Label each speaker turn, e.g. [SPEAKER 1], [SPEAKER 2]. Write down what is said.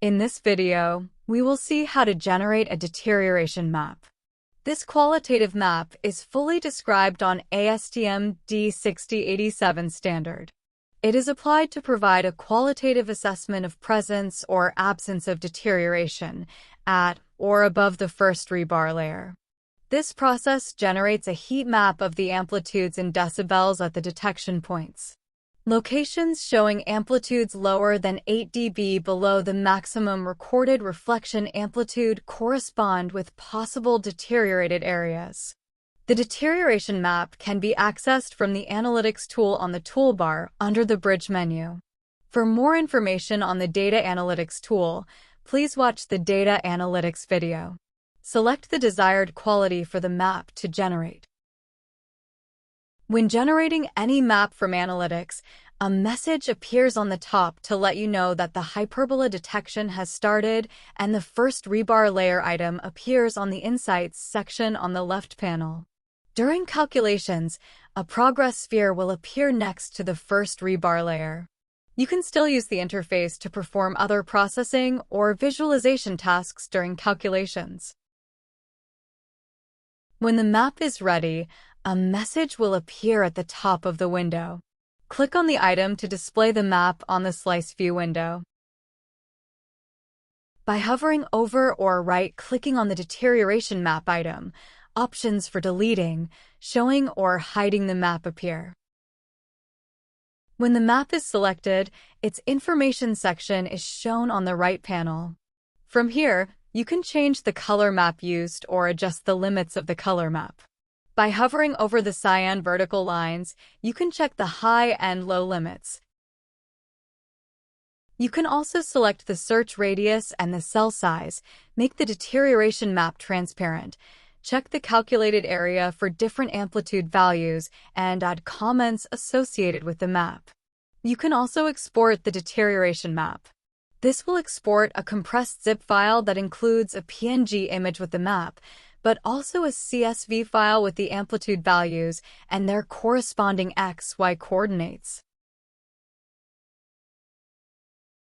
[SPEAKER 1] In this video, we will see how to generate a deterioration map. This qualitative map is fully described on ASTM D6087 standard. It is applied to provide a qualitative assessment of presence or absence of deterioration at or above the first rebar layer. This process generates a heat map of the amplitudes in decibels at the detection points. Locations showing amplitudes lower than 8 dB below the maximum recorded reflection amplitude correspond with possible deteriorated areas. The deterioration map can be accessed from the Analytics tool on the toolbar under the Bridge menu. For more information on the Data Analytics tool, please watch the Data Analytics video. Select the desired quality for the map to generate. When generating any map from Analytics, a message appears on the top to let you know that the hyperbola detection has started, and the first rebar layer item appears on the Insights section on the left panel. During calculations, a progress sphere will appear next to the first rebar layer. You can still use the interface to perform other processing or visualization tasks during calculations. When the map is ready, a message will appear at the top of the window. Click on the item to display the map on the Slice View window. By hovering over or right-clicking on the deterioration map item, options for deleting, showing, or hiding the map appear. When the map is selected, its information section is shown on the right panel. From here, you can change the color map used or adjust the limits of the color map. By hovering over the cyan vertical lines, you can check the high and low limits. You can also select the search radius and the cell size, make the deterioration map transparent, check the calculated area for different amplitude values, and add comments associated with the map. You can also export the deterioration map. This will export a compressed zip file that includes a PNG image with the map, but also a CSV file with the amplitude values and their corresponding X/Y coordinates.